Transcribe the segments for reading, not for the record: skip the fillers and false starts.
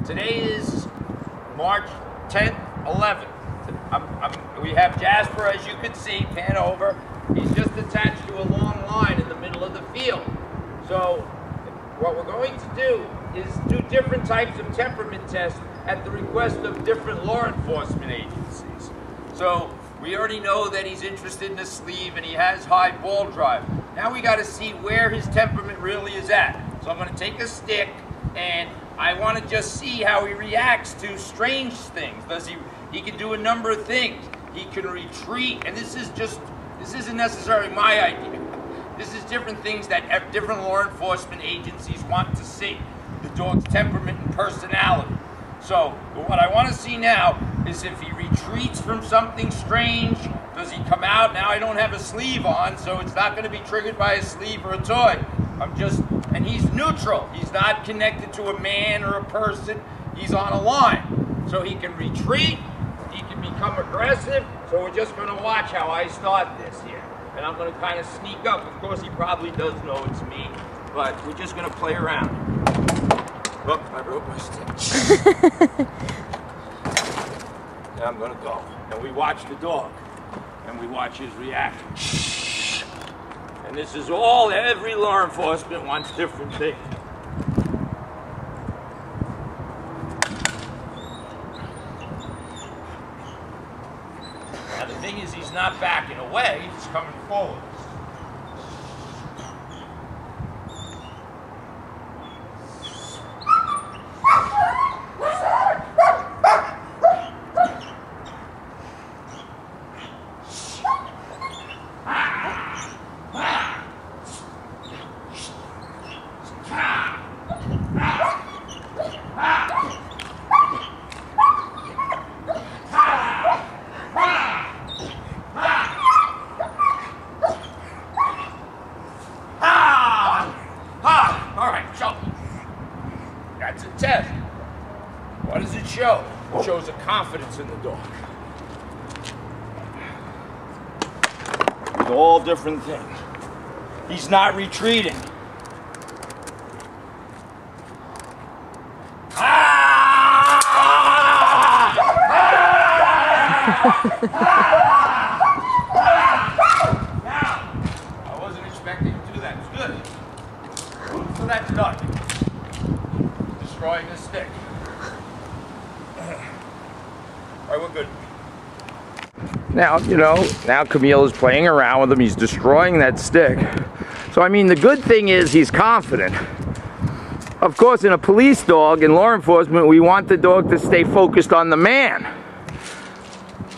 Today is March 10th, 11th. We have Jasper, as you can see, pan over. He's just attached to a long line in the middle of the field. So what we're going to do is do different types of temperament tests at the request of different law enforcement agencies. So we already know that he's interested in the sleeve and he has high ball drive. Now we got to see where his temperament really is at. So I'm going to take a stick and I want to just see how he reacts to strange things. He can do a number of things. He can retreat, and this isn't necessarily my idea. This is different things that different law enforcement agencies want to see. The dog's temperament and personality. So what I want to see now is if he retreats from something strange. Does he come out? Now I don't have a sleeve on, so it's not going to be triggered by a sleeve or a toy. And he's neutral. He's not connected to a man or a person. He's on a line. So he can retreat, he can become aggressive. So we're just going to watch how I start this here. And I'm going to kind of sneak up. Of course, he probably does know it's me, but we're just going to play around. Oh, I broke my stick. Now I'm going to go. And we watch the dog. And we watch his reaction. And this is all, every law enforcement wants different things. Now the thing is, he's not backing away, he's coming forward. That's a test. What does it show? It shows a confidence in the dog. With all different things. He's not retreating. Now, I wasn't expecting to do that. It's good. So that's done. Destroying the stick. All right, we're good. Now, now Camille is playing around with him. He's destroying that stick. So, I mean, the good thing is he's confident. Of course, in a police dog, in law enforcement, we want the dog to stay focused on the man.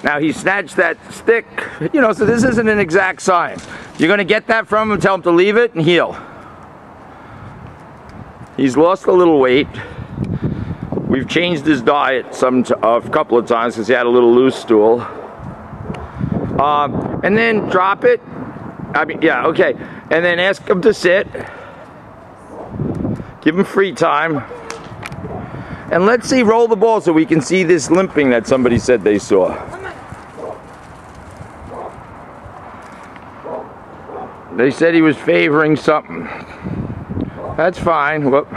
Now, he snatched that stick, so this isn't an exact science. You're going to get that from him, tell him to leave it, and heel. He's lost a little weight. We've changed his diet a couple of times because he had a little loose stool. And then drop it. Yeah, okay. And then ask him to sit. Give him free time. And let's see, roll the ball so we can see this limping that somebody said they saw. They said he was favoring something. That's fine. Whoop.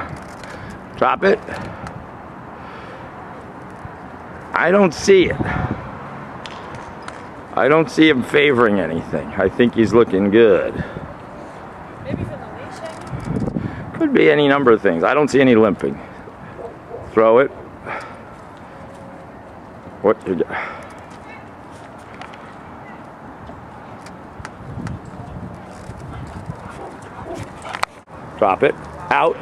Drop it. I don't see it. I don't see him favoring anything. I think he's looking good. Maybe from the leash. Could be any number of things. I don't see any limping. Throw it. What you got? Drop it. Out.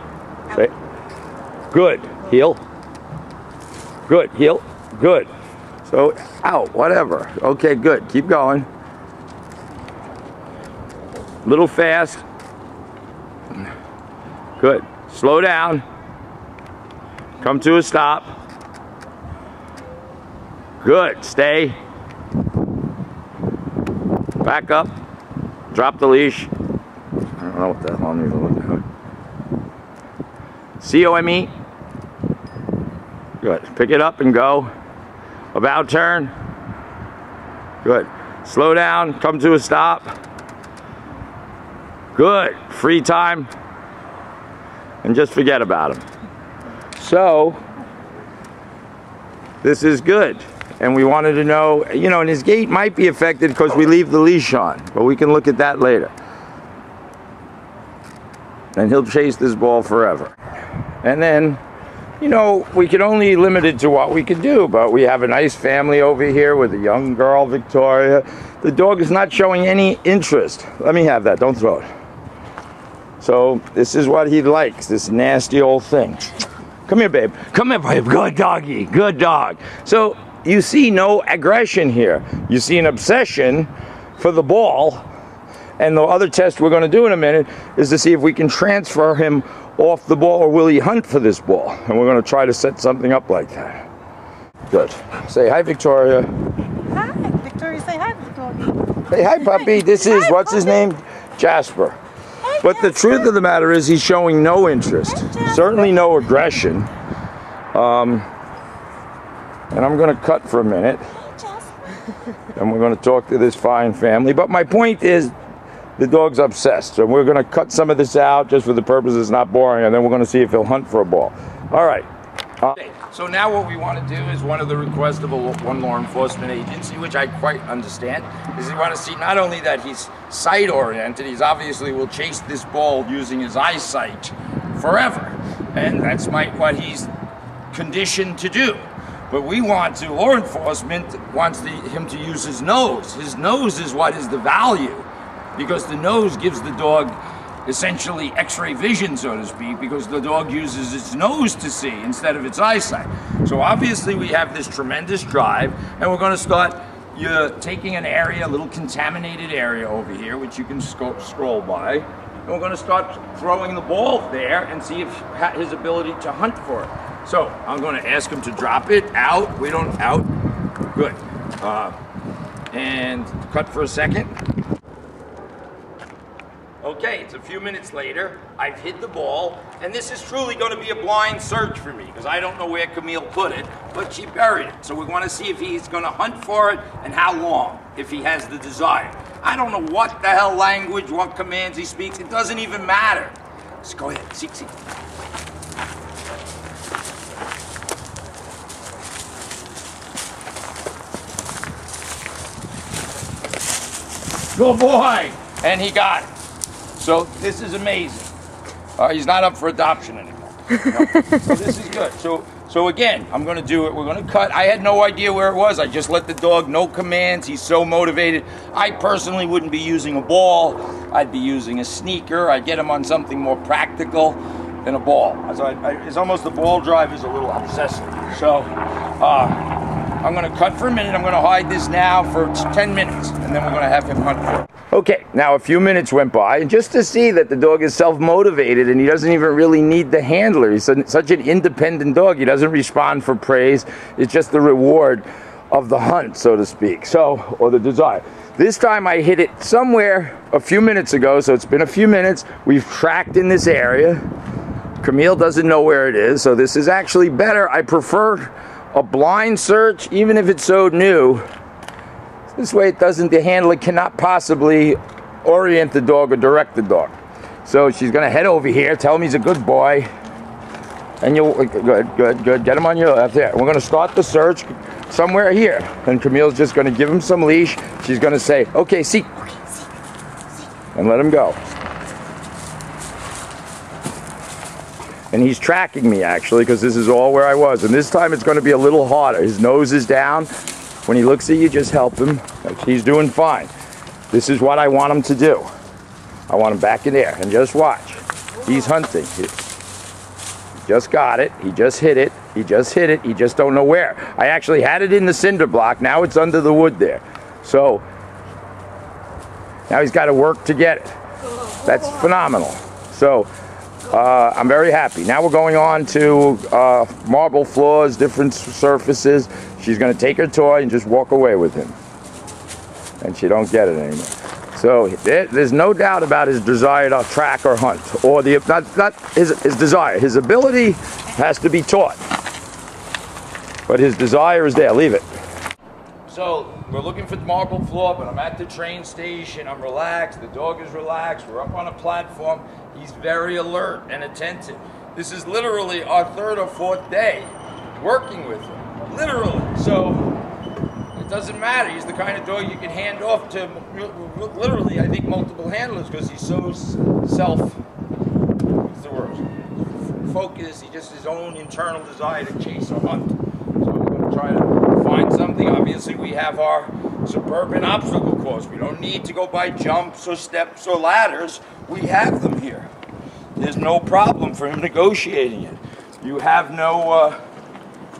Say. Good. Heel. Good. Heel. Good. So, out. Whatever. Okay, good. Keep going. Little fast. Good. Slow down. Come to a stop. Good. Stay. Back up. Drop the leash. I don't know what the hell I'm even looking at. C-O-M-E. Good. Pick it up and go. About turn. Good. Slow down. Come to a stop. Good. Free time. And just forget about him. So, this is good. And we wanted to know, you know, and his gait might be affected because we leave the leash on, but we can look at that later. And he'll chase this ball forever. And then, you know, we can only limit it to what we can do, but we have a nice family over here with a young girl, Victoria. The dog is not showing any interest. Let me have that, don't throw it. So this is what he likes, this nasty old thing. Come here, babe. Come here, babe. Good doggy, good dog. So you see no aggression here. You see an obsession for the ball. And the other test we're going to do in a minute is to see if we can transfer him off the ball, or will he hunt for this ball? And we're going to try to set something up like that. Good. Say hi, Victoria. Hi, Victoria. Say hi, Victoria. Say hi, puppy. This is, Hi, what's his name? Jasper. Hey, But the truth of the matter is he's showing no interest. Certainly no aggression. And I'm going to cut for a minute. And we're going to talk to this fine family. But my point is, the dog's obsessed. So we're going to cut some of this out just for the purpose it's not boring. And then we're going to see if he'll hunt for a ball. All right. Okay. So now what we want to do is one of the requests of one law enforcement agency, which I quite understand, is we want to see not only that he's sight-oriented, he's obviously will chase this ball using his eyesight forever. And that's what he's conditioned to do. But we want to, law enforcement wants him to use his nose. His nose is what is the value, because the nose gives the dog essentially x-ray vision, so to speak, because the dog uses its nose to see instead of its eyesight. So obviously we have this tremendous drive, and we're going to start taking an area, a little contaminated area over here, which you can scroll by, and we're going to start throwing the ball there and see if his ability to hunt for it. So I'm going to ask him to drop it out. We don't out. Good. And cut for a second. Okay, it's a few minutes later. I've hid the ball, and this is truly going to be a blind search for me because I don't know where Camille put it, but she buried it. So we want to see if he's going to hunt for it and how long, if he has the desire. I don't know what the hell language, what commands he speaks. It doesn't even matter. Just go ahead. See. Good boy! And he got it. So this is amazing. He's not up for adoption anymore. No. So this is good. So again, I'm going to do it. We're going to cut. I had no idea where it was. I just let the dog, no commands. He's so motivated. I personally wouldn't be using a ball. I'd be using a sneaker. I'd get him on something more practical than a ball. So it's almost the ball drive is a little obsessive. So I'm going to cut for a minute. I'm going to hide this now for 10 minutes, and then we're going to have him hunt for it. Okay, now a few minutes went by, and just to see that the dog is self-motivated and he doesn't even really need the handler. He's such an independent dog. He doesn't respond for praise. It's just the reward of the hunt, so to speak, or the desire. This time I hit it somewhere a few minutes ago, so it's been a few minutes. We've tracked in this area. Camille doesn't know where it is, so this is actually better. I prefer a blind search, even if it's so new. This way the handler cannot possibly orient the dog or direct the dog. So she's going to head over here, tell him he's a good boy. And good. Get him on your left there. We're going to start the search somewhere here. And Camille's just going to give him some leash. She's going to say, okay, see. And let him go. And he's tracking me, actually, because this is all where I was. And this time it's going to be a little harder. His nose is down. When he looks at you, just help him. He's doing fine. This is what I want him to do. I want him back in there. And just watch. He's hunting. He just got it. He just hit it. He just hit it. He just don't know where. I actually had it in the cinder block. Now it's under the wood there. So now he's got to work to get it. That's phenomenal. So I'm very happy. Now we're going on to marble floors, different surfaces. She's going to take her toy and just walk away with him. And she don't get it anymore. So there's no doubt about his desire to track or hunt. Or not his desire. His ability has to be taught. But his desire is there. Leave it. So we're looking for the marble floor, but I'm at the train station. I'm relaxed. The dog is relaxed. We're up on a platform. He's very alert and attentive. This is literally our third or fourth day working with him. literally. So it doesn't matter. He's the kind of dog you can hand off to literally, I think, multiple handlers because he's so focused. He just his own internal desire to chase or hunt. So we're going to try to find something. Obviously, we have our suburban obstacle course. We don't need to go by jumps or steps or ladders. We have them here. There's no problem for him negotiating it. You have no,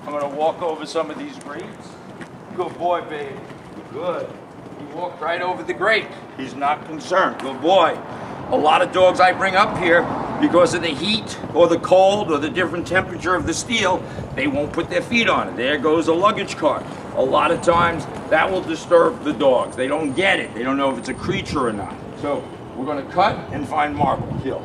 I'm going to walk over some of these grates. Good boy, babe. Good. He walked right over the grate. He's not concerned. Good boy. A lot of dogs I bring up here, because of the heat or the cold or the different temperature of the steel, they won't put their feet on it. There goes a luggage cart. A lot of times that will disturb the dogs. They don't get it. They don't know if it's a creature or not. So we're going to cut and find marble. Kill.